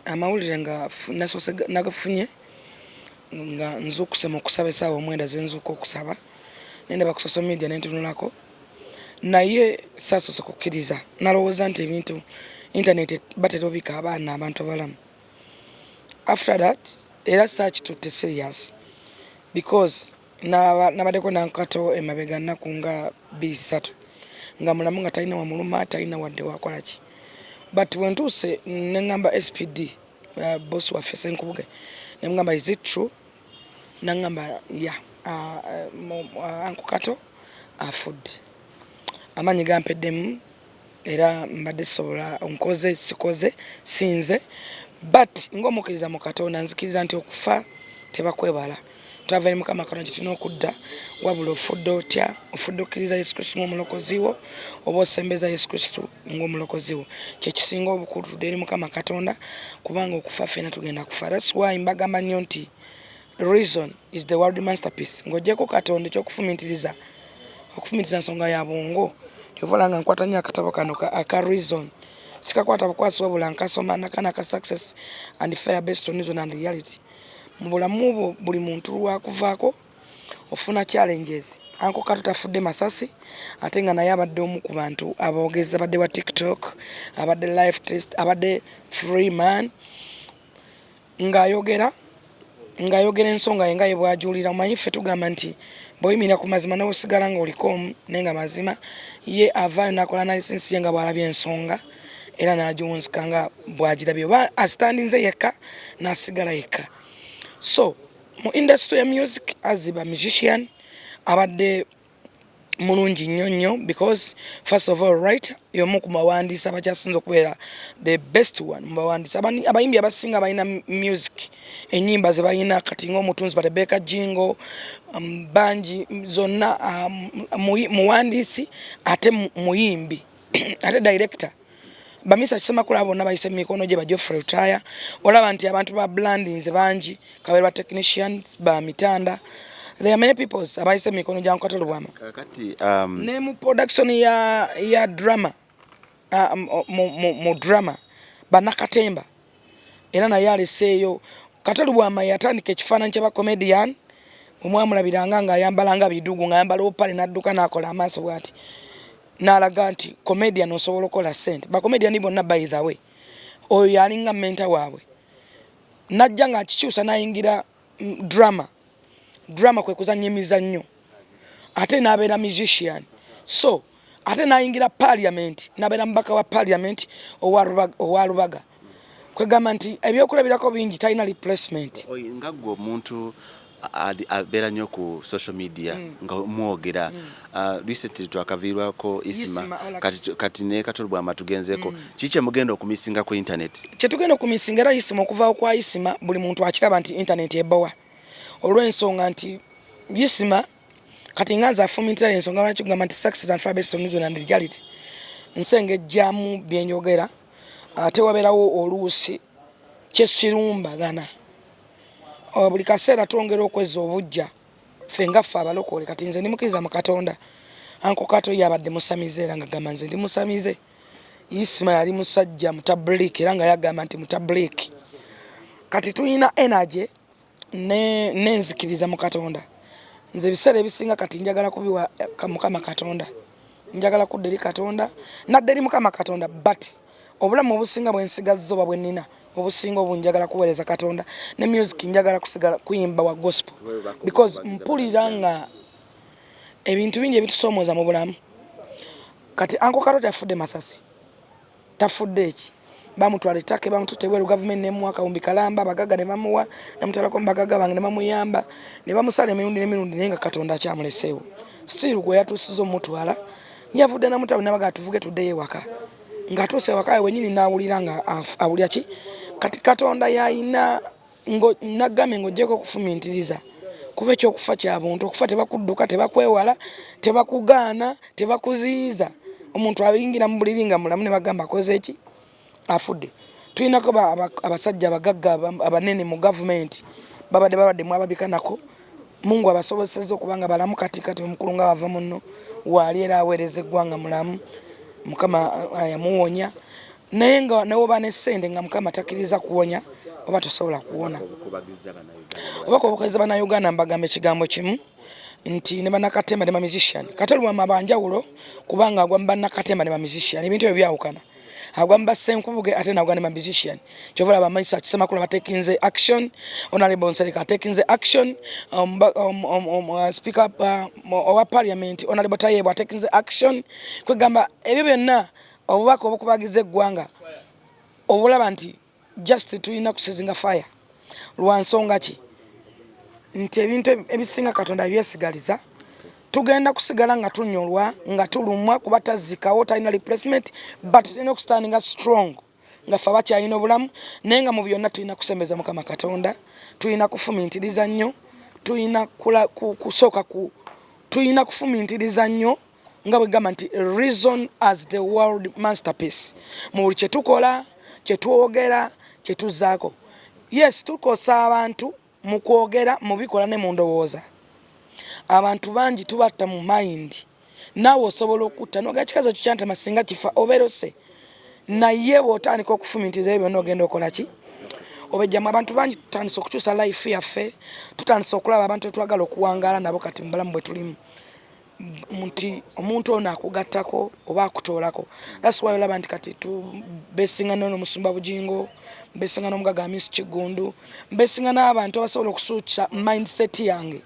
amawulire nga nasose nagafunye nga nzukusema okusaba esaawa omwenda zenzuka okusaba nendaba ku social media nentunulako naye saasose kukkiriza nalowooza nti ebintu internet batera obika abaana abantu abalamu. After that era saakitutte serious because nabaddeko nankato emabega nnaku nga bisatu nga mulamu nga talina wamuluma talina wadde wakolaki but wentuuse neŋŋamba SPD boss waffe Senkubuge neŋŋamba is it true naŋŋamba Uncle Kato afudde amanyi gampeddemu era mbadde sobola onkoze sikoze sinze but ng'omukkiriza mu Katonda nzikiriza nti okufa tebakwebala twava eri Mukama Katonda tulina okudda wabula ofudde otya ofudde okkiriza Yesu Kristo ng'omulokozi wo oba osembeza Yesu Kristo ng'omulokozi wo kyekisinga obukulu tudde eri Mukama Katonda kubanga okufa ffenna tugenda kufa. That's why mbagamba nnyo nti reason is the world masterpiece ng'oggyeko Katonda ekyokufumiitiriza okufumiitiriza nsonga ya bwongo tyovola nga nkwata nnyo akatabo kano aka reason sikakwata bukwasi wabula nkasoma nakana ka success and fair based on reason and reality. Mu bulamu bwo buli muntu lwakuvaako ofuna challenges. Uncle Kato tafudde masasi ate nga naye abadde omu ku bantu aboogezi abadde wa TikTok abadde live test abadde free man ng'ayogera ensonga ye nga ye bw'ajuulira. Omanyi ffe tugamba nti bw'oyimira ku mazima n'osigala ng'oliko omu naye nga mazima ye avaayo n'akola analysis ye nga bw'alabye ensonga era n'agiwunzika nga bw'agirabye oba asitandinze yekka n'asigala yekka. So mu industry ya music aziba musician abadde mulungi nnyo because first of all writer y'omu ku bawandiisi abakyasinze okubeera the best one mu bawandiisi abayimbi abasinga balina music ennyimba ze balina kati ng'omutunzi Rebecca Jingo bangi zonna muwandiisi ate muyimbi ate director bamisa kisemakula bonna bayise mikono gye ba Godfrey retire olaba nti abantu ba brandings bangi kawerwa technicians ba mitanda there are many people abayise mikono gya Kato Lubwama kati ne mu production ya drama mu drama banakatemba era naye aleseeyo Kato Lubwama yatandika ekifaananyi ky'aba comedian omwamulabiranga ng'ayambalanga bidugu ng'ayambala opale n'adduka n'akola amaaso bw'ati n'alaga nti comedian osobola okola ssente bacomedian bonna by the way oyo yalinga menta waabwe najja ng'akikyusa n'ayingira drama kwe kuzannya emizannyo ate n'abeera musician so ate n'ayingira parliament n'abeera mubaka wa parliament owa Lubaga kwegamba nti ebyokulabirako bingi talina replacement. Nga gwe omuntu abeera nnyo ku social media nga mwogera recently twakaviirwako Isima kati ne Kato Lubwama tugenzeeko kiki mugenda okumisinga ku internet kyetugenda okumisinga era Isima okuvaawo kwa Isima buli muntu akiraba nti internet ebowa olw'ensonga nti Isima kati nga nze afumitira ensonga lwaki kugamba nti success and based on reason and reality nsengejjamu byenjogera ate wabeerawo oluusi kyesirumbagana buli kaseera twongera okweza obujja ffe nga ffe abalokole kati nze ndi mukkiriza mu Katonda Uncle Kato yabadde musamize era nga gamba nze ndi musamize Isima yali musajja mutabliiki era nga yagamba nti mutabliiki kati tulina energy n'enzikiriza mu Katonda nze ebiseera ebisinga kati njagala kubiwa Mukama Katonda njagala kudda eri Katonda nadda eri Mukama Katonda but obulamu obusinga bwensigazza oba bwennina obusinga obunjagala kuweereza Katonda ne music njagala kusigala kuyimba wa gospel because mpulira nga ebintu bingi ebitusoomooza mu bulamu kati Uncle Kato tafudde masasi tafudde eki bamutwala ettaka bamututte ebweru gavumenti nemuwa kawumbi kalamba abagaga ne bamuwa namutwalako mubagaga bange ne bamuyamba ne bamusala emirundi n'emirundi naye nga Katonda akyamuleseewo still gwe yatuusiza omutwala yavudde namutawe nabaga tuvuge tuddeyo ewaka ng'atuuse ewaka wenyini n'awulira nga awulira ki kati Katonda yayina naggambe ng'oggyeko okufumiitiriza kuba ekyokufa kya buntu okufa tebakudduka tebakwewala tebakugaana tebakuziyiza omuntu ayingira mu buliri nga mulamu ne bagamba akoze eki afudde. Tulinako abasajja abagagga abanene mu gavumenti babadde mu ababikanako Mungu abasobozesezza okubanga balamu kati omukulu nga wava munno waali era aweereza eggwanga mulamu Mukama yamuwonya naye nga newoba n'essente nga mukama takkiriza kuwonya oba tosobola kuwona. Oba kubakubiriza bannayuganda mbagamba ekigambo kimu nti ne bannakatemba ne bamusician Kato Lubwama banjawulo kubanga agwa mu bannakatemba ne bamusician ebintu ebyo byawukana. Agwa mu Senkubuge ate n'agwa ne bamusician. Kyova laba Maisa Kisemakula batekinze action, Honorable Nsereka atekinze action, Speaker owa Parliament Honorable Tayebwa atekinze action. Kwegamba ebyo byonna obubaka obukubagiza eggwanga obulaba nti just tulina kusizinga fire lwa nsonga ki nti ebintu ebisinga Katonda byesigaliza tugenda kusigala nga tunyolwa nga tulumwa kuba tazikawo talina replacement but tulina okustandinga strong nga fe abakyalina obulamu naye nga mu byonna tulina kusembeza Mukama Katonda, tulina kufumintiriza nnyo, tulina kusooka tulina kufumintiriza nnyo nga bwe gamba nti reason as the world masterpiece mu buli kye tukola kye twogera kye tuzaako. Yes, tukosa abantu mu kwogera mu bikola ne mu ndowooza. Abantu bangi tubatta mu mind naawe osobola okutta noga kikazo kyanta masinga kifa oberose naye bw'otandika okufumintiriza ebyo byonna ogenda okola ki obejjamu. Abantu bangi tutandise okukyusa life yaffe, tutandise okulaba abantu twagala okuwangaala nabo kati mu bulamu bwe tulimu nti omuntu ono akugattako oba akutoolako. That's why olaba nti kati beesingana n'omusumba Bujingo, beesingana n'omugaga Miss Kigundu, beesinga n'abantu abasobola okusuukisa mindset yange.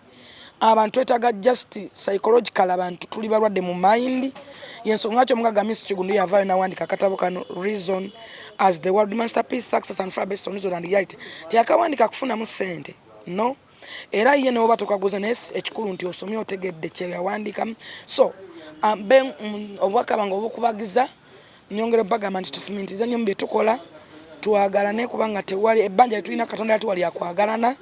Abantu twetaaga just psychological abantu tuli balwadde mu mind. Yensonga kyo omugaga Miss Kigundu yavaayo n'awandika akatabo kano Reason as the World Masterpiece Success and Fire Based on Reason and Reality. Teyakawandika kufunamu ssente no. Era ye neoba tokaguza nesi ekikulu nti osomye otegedde kye yawandikamu. So obubaka bange obukubagiza nyongera bagamba nti tufumintiriza nnyo mu bye tukola, twagalane kubanga tewali ebbanja lye tulina Katonda yatuwa lya kwagalana.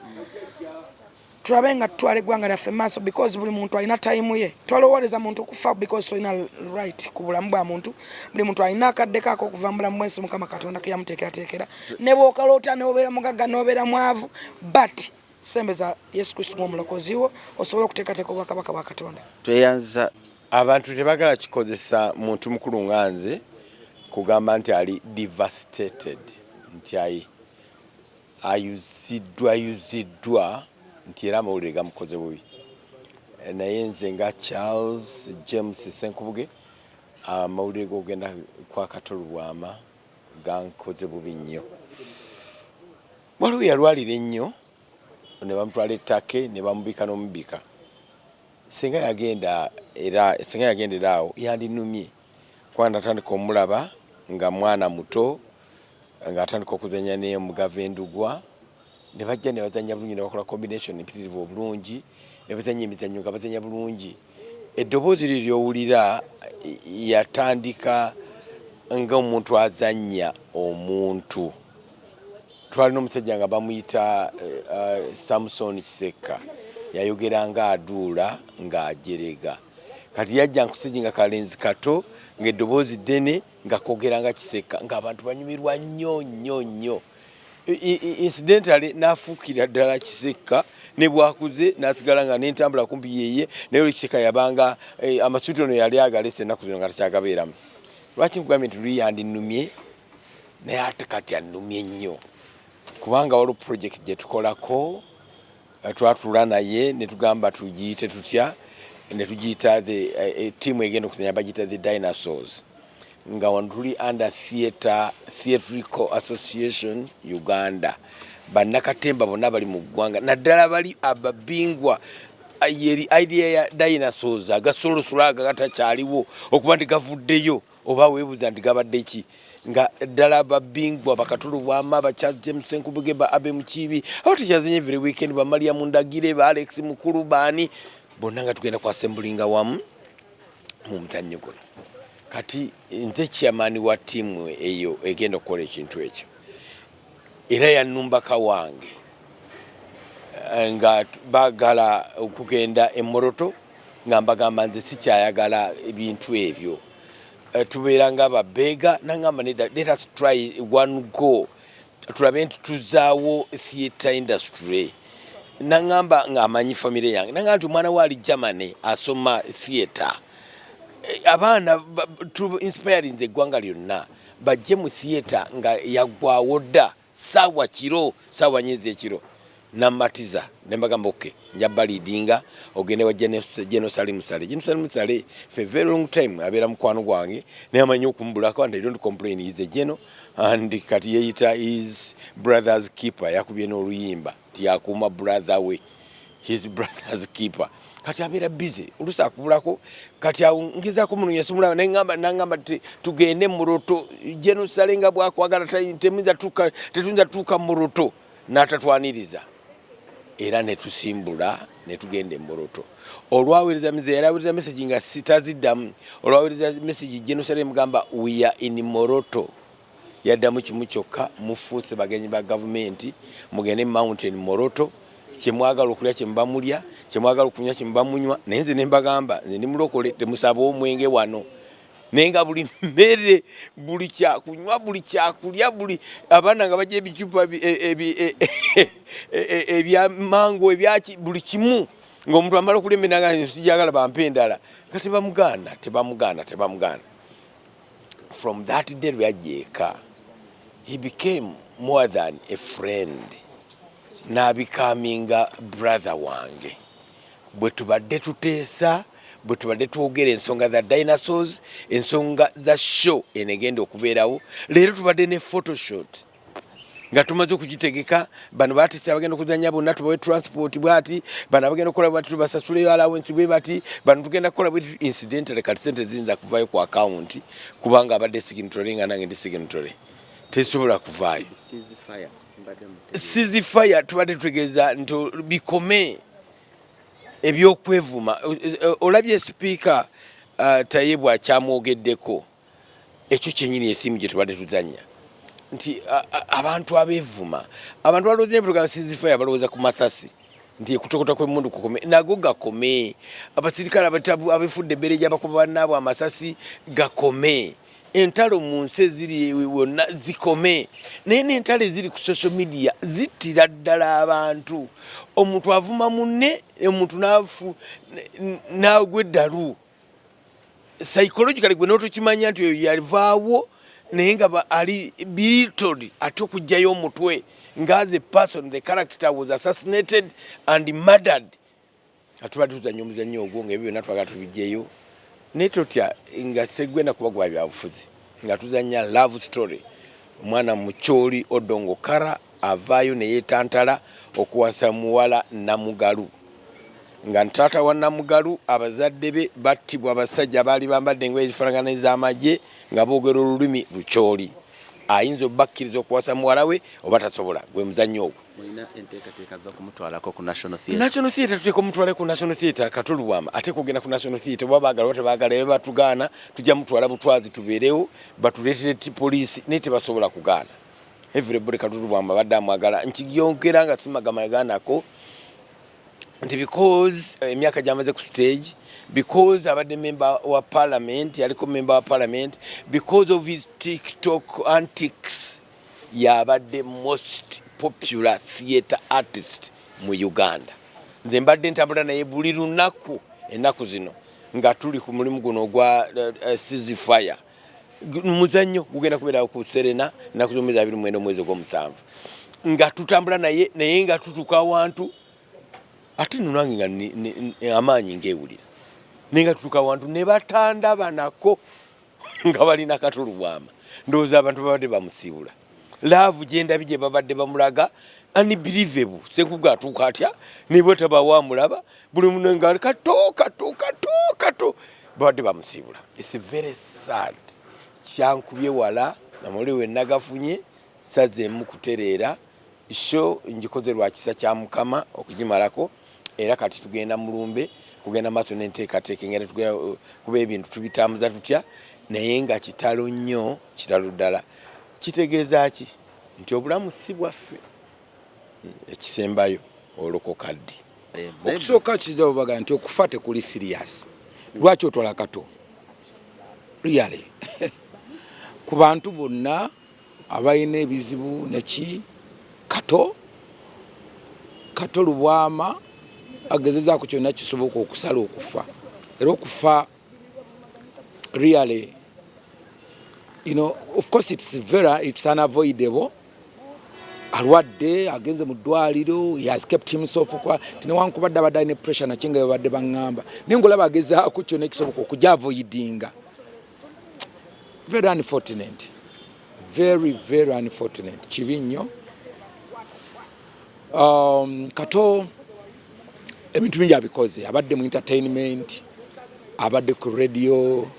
Tulabe nga tutwala eggwanga lyaffe maaso because buli muntu alina time ye. Twalowooleza muntu kufa because tulina right ku bulamu bwa muntu. Buli muntu alina akadde kaako okuva mu bulamu bwensi Mukama Katonda ke yamuteekerateekera. Ne bw'okaloota n'obeera mugagga n'obeera mwavu but sembeza Yesu Kristo ng'omulokozi wo osobola okuteekateeka obwakabaka bwa Katonda. Tweyanza abantu tebagala kikozesa muntu mukulu nga nze kugamba nti ali devastated nti ayuziddwa nti era amawulire gamukoze bubi. Naye nze nga Charles James Senkubuge amawulire g'ogenda kwa Kato Lubwama gankoze bubi nnyo. Waliwo yalwalira ennyo ne bamutwala ettake ne bamubika n'omubika. Singa yagenda era awo yandinumye kuba natandika omulaba nga mwana muto nga atandika okuzanya ne mugava endugwa ne bajja ne bazanya bulungi ne bakola combination empitirivu obulungi ne bazanya emizannyo nga bazanya bulungi. Eddoboozi lye ly'owulira yatandika ng'omuntu azannya omuntu. Twalina omusajja nga bamuyita Samson Kiseka yayogera nga aduula ng'ajerega. Kati yajja nkusejje nga kalenzi kato ng'eddoboozi ddene nga koogera nga Kiseka ng'abantu banyumirwa nnyo. Incidentally n'afuukira ddala Kiseka ne bwakuze n'asigala nga n'entambula kumpi yeye naye olwo Kiseka yabanga amasuuti ono yali agalese ennaku zino nga takyagabeeramu. Lwaki nkugambye nti luli yandinumye naye ate kati annumye nnyo kubanga waliwo project gye tukolako twatula naye ne tugamba tugiyite tutya ne tugiyita tiimu egenda okuzanya bagiyita the Dinosaurs nga wano tuli under Theatrical Association Uganda. Bannakatemba bonna bali mu ggwanga naddala bali ababingwa yeri idea ya Dinosaurs agasolosula agatakyaliwo okuba nti gavuddeyo oba weebuuza nti gabadde ki nga ddala babingwa Kato Lubwama ba Charles James Senkubuge ba Abe Mukiibi abo tekyazanye every weekend ba Maria Mundagire ba Alex Mukulu baani bonna nga tugenda kwasembulinga wamu mu muzannyo guno. Kati nze chairman wa tiimu eyo egenda okukola ekintu ekyo era yanumbaka wange nga bagala okugenda Emoroto nga mbagamba nze sikyayagala ebintu ebyo. Tubeera nga babega nangamba let us try one go tulabe nti tuzaawo theatre industry. Nangamba ng'amanyi famire yange nangamba nti omwana waali Germany asoma theatre. Abaana inspiring eggwanga lyonna bajje mu theatre nga yaggwawo dda sawa kiro sawa nyezi ekiro namatiza nembagamba okay njaba leadinga ogende wa Jerusalem Sale for a very long time abera mukwano gwange naye amanyi okumbulako and I don't complain, he's a general and kati yeyita is brother's keeper yakubye n'oluyimba tiyakuuma brother we his brother's keeper kati abera busy olusa akubulako kati awungizaako mununya simulaba nangamba tugende mu Roto Jerusalem nga bwakwagala tetuyinza tuuka mu Roto n'atatwaniriza era netusimbula netugende mu Roto olwawiriza message nga sitaziddamu olwawiriza message Jerusalem gamba we are in Moroto yaddamu kimu kyokka mufuuse bagenyi ba gavumenti mugende mountain Moroto kyemwagala okulya kyembamulya kyemwagala okunywa kyembamunywa naye nze nembagamba nze ndi mulokole temusaba omwenge wano nenga buli mmere buli kyakunywa buli kyakulya buli abaana nga bajja ebicupa ebya mango ebyaki buli kimu ng'omuntu amala okulemba nanga sijagala bampe endala kati tebamugana. From that day lwajja eka he became more than a friend n'abikaminga brother wange bwe tubadde tuteesa bwe tubadde twogera ensonga za dinosaurs ensonga za show enegenda okubeerawo leero tubadde ne photoshoot nga tumaze okugitegeka bano baatisa abagenda okuzanya bonna tubawe transport bwati bano abagenda okukola bwati tubasasuleyo allowance bwe bati bano tugenda kukola bwe incidentally kati sente ziyinza kuvaayo ku account kubanga abadde signatory nga nange ndi signatory tezisobola kuvaayo ceasefire tubadde tutegeeza nti bikome ebyokwevuma olabye speaker Tayebu akyamwogeddeko ekyo kyenyini ethimu gye tubadde tuzanya nti abantu abevuma abantu balowooza ebirogano ceasefire balowooza ku masasi nti ekutokota kw'emmundu kukome nago gakome abasirikale abefudde ebbereja abakuba bannaabwe amasasi gakome entalo mu nsi eziri wonna zikome naye n'entalo eziri ku social media zittira ddala abantu omuntu avuma munne omuntu n'agwa eddalu psychologically gwe n'otokimanya nti oyo yavaawo naye nga ali belittled ate okugjayo omutwe nga as a person the character was assassinated and murdered atubadde tuzanya omuzannyo ogwo nga ebyo byonna twagala tubijjeyo naye totya nga segwenda kuba gwa byabufuzi nga tuzanya love story omwana mukyoli Odongo Kara avaayo ne yeetantala okuwasa muwala Namugalu nga ntaata wa Namugalu abazadde be battibwa abasajja baali bambadde engoye ezifaanagana ez'amagye nga boogera olulimi lukyoli ayinza obbakkiriza okuwasa muwala we oba tasobola gwe muzannyo ogwo. Mulina enteekateeka z'okumutwalako ku National Theatre? National Theatre tuteeka omutwala ku National Theatre Kato Lubwama ate kugenda ku National Theatre baba baagala oba tebaagala ebe batugaana tujja mutwala butwazi tubeerewo batuleetere poliisi naye tebasobola kugaana. Everybody Kato Lubwama badde amwagala nkiyongera nga simagaanako nti because emyaka gyamaze ku stage because abadde member wa parliament yaliko member wa parliament because of his TikTok antics yabadde most popular theatre artist mu Uganda. Nze mbadde ntambula naye buli lunaku ennaku zino nga tuli ku mulimu guno ogwa ceasefire muzannyo gugenda kubeera ku Serena ennaku z'omwezi 29 omwezi ogw'omusanvu nga tutambula naye nga tutuuka awantu ate nunange nga amaanyi ngeewulira naye nga tutuuka awantu ne batandaba nako nga balina Kato Lubwama ndowooza abantu babadde bamusiibula laavu gyendabye gye babadde bamulaga unbelievable Senkubuge atuuka atya nibwe tabawamulaba buli muntu nga kato babadde bamusiibula. It's very sad. Kyankubye wala namuli we nagafunye sazeemu kutereera show njikoze lwa kisa kya Mukama okugimalako era kati tugenda mulumbe kugenda maaso n'enteekateeka ngenda tugenda kuba ebintu tubitambuza tutya naye nga kitalo nnyo kitalo ddala. Kitegeeza ki nti obulamu si bwaffe ekisembayo olokoka ddi. Okusooka kizo baga nti okufa tekuli serious. Lwaki otwala Kato? Really. Ku bantu bonna abayina ebizibu neki Kato Lubwama agezezaako kyonna kisoboka okusala okufa. Era okufa really you know, of course it's unavoidable. Alwadde agenze mu ddwaliro, he has kept himself kwa newankubadde abadde alina pressure nakinga babadde baŋŋamba naye ngolaba agezaako kyonna ekisoboka okujja avoidinga. Very unfortunate, very unfortunate. Kibi nnyo. Kato ebintu bingi abikoze, abadde mu entertainment, abadde ku radio,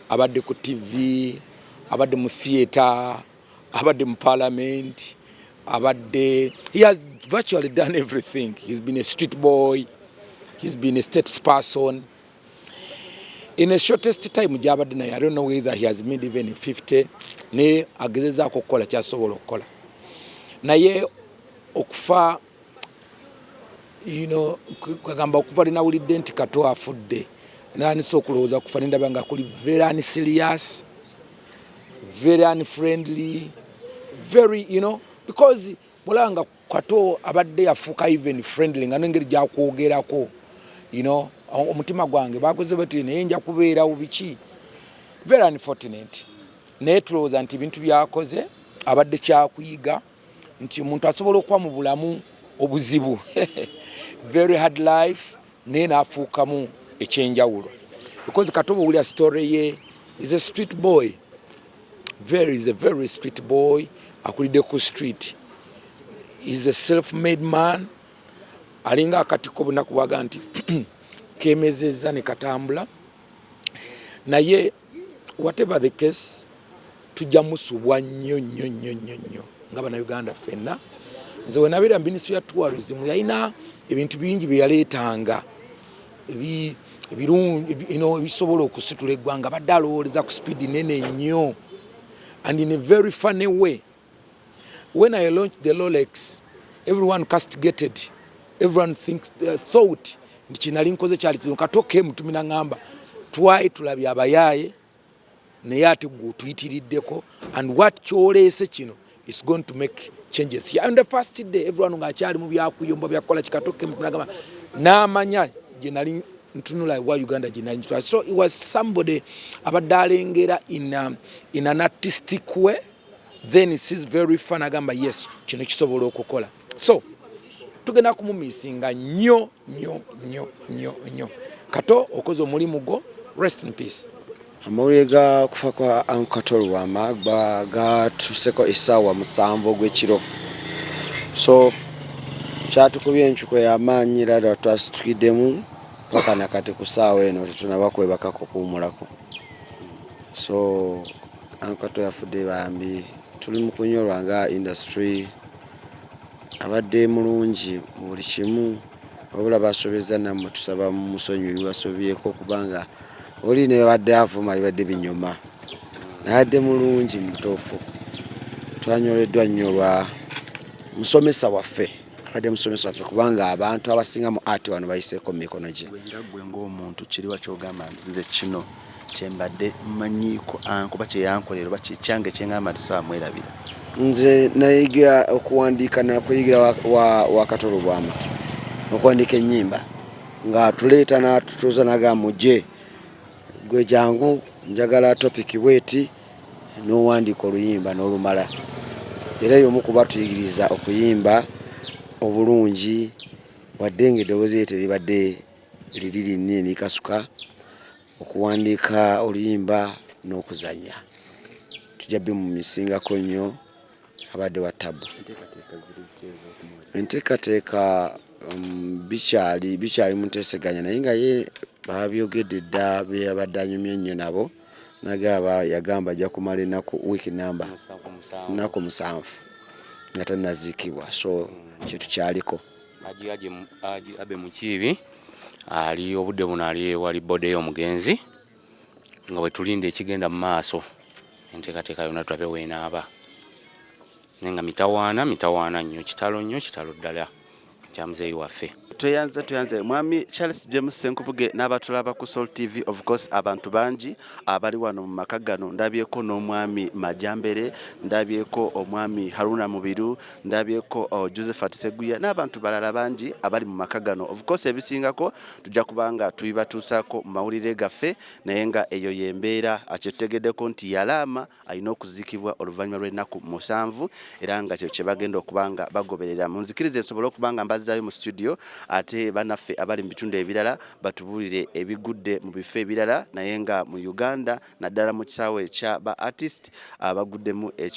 abadde ku TV, abadde mu theatre, abadde mu parliament, abadde, he has virtually done everything. He's been a street boy, he's been a statesperson. In a shortest time gy'abadde naye, I don't know whether he has made even 50, naye agezezaako okukola kyasobola okukola. Naye okufa, you know, kagamba okufa linawulidde nti Kato afudde. Nanisa okulowooza kufa nendaba nga kuli very unserious, very unfriendly, very, you know, because bolanga Kato abadde yafuuka even friendly nga n'engeri gy'akwogerako, you know, omutima gwange bakoze bati naye nja kubeerawo biki. Very unfortunate. Naye tulowooza nti bintu byakoze abadde kyakuyiga nti omuntu asobola okuba mu bulamu obuzibu very hard life naye n'afuukamu ekyenjawulo. Because Kato bw'owulira story ye, is a street boy, is a very street boy. Akulidde ku street, is a self-made man. Alinga akatiko bunaku bwaga nti kemezeza ne katambula. Naye whatever the case, tujja musubwa nnyo nga bannayuganda ffenna. Nze we nabeera ministry ya tourism yalina ebintu bingi bye yaleetanga ebisobola okusitula eggwanga, badde alowooleza ku speed nene nnyo, and in a very funny way. When I launched the Rolex, everyone castigated, everyone thought nti kinali nkoze kyali kizibu. Kato came to me n'angamba twali tulabye abayaaye naye ate gwe otuyitiriddeko, and what kyoleese kino is going to make changes here. And the first day everyone ng'akyali mu byakuyomba byakola Kato came to me n'angamba n'amanya gye nali ntunula wa Uganda gye nali ntwala. So it was somebody abadde alengera in an artistic way. Then it sees very fun agamba yes kino kisobola okukola. So tugenda kumumisinga nnyo. Kato okoze omulimu gwo, rest in peace. Amawulire ga kufa kwa Kato Lubwama gatuseko essaawa 7 gw'ekiro. So kyatukubye encuko y'amaanyi era twasitukiddemu paka nakati ku ssaawa eno tetunaba kwebaka kukuwumulako. So Kato yafudde bambi. Tuli mu kunyolwa nga industry, abadde mulungi mu buli kimu, wabula basobeza nammwe tusaba musonyiwe basobyeko kubanga oli ne badde avuma bibadde binyuma. Abadde mulungi mutuufu. Twanyoleddwa nnyo lwa musomesa waffe, abadde musomesa waffe kubanga abantu abasinga mu art wano bayiseeko mu mikono gye. Gwe ng'omuntu kiriwa kyogamba nze kino kyembadde mmanyiiko kuba kyeyankolera oba kyange kyeŋŋamba nti twamwerabira. Nze nayigira okuwandiika nakuyigira wa Kato Lubwama okuwandiika ennyimba nga tuleeta n'atutuuza naga mujje gwe jangu njagala topiki bweti n'owandiika oluyimba n'olumala. Era y'omu ku batuyigiriza okuyimba obulungi wadde ng'eddoboozi lye teribadde liri linnini kasuka, okuwandiika oluyimba n'okuzanya. Tujja bimumisingako nnyo abadde wa tabu. Enteekateeka bikyali mu nteeseganya naye nga ye babyogedde dda byabadde anyumye nnyo nabo nagaba yagamba ajja kumala wiiki namba nnaku 7 nga tannaziikibwa. So kyetukyaliko abe mukiibi ali obudde buno ali wali Boogedde omugenzi nga bwe tulinde ekigenda mu maaso. Enteekateeka yonna tulabe weenaaba naye nga mitawaana nnyo, kitalo ddala kya muzeeyi waffe. Tuyanze mwami Charles James Senkubuge n'abatulaba ku Soul TV. Of course abantu bangi abali wano mu maka gano, ndabyeko n'omwami Majambere, ndabyeko omwami Haruna Mubiru, ndabyeko Josephat Seguya n'abantu balala bangi abali mu maka gano. Of course ebisingako tujja kubanga tuyibatuusako mu mawulire gaffe, naye nga eyo yembeera akitegeddeko nti yalaama alina okuzikibwa oluvannyuma lw'ennaku 7 era nga kye bagenda okubanga bagoberera. Munzikirize nsobole okubanga mbazaayo mu studio ate banaffe abali mu bitundu ebirala batubuulire ebigudde mu bifo ebirala, naye nga mu Uganda naddala mu kisaawe kya ba artist abaguddemu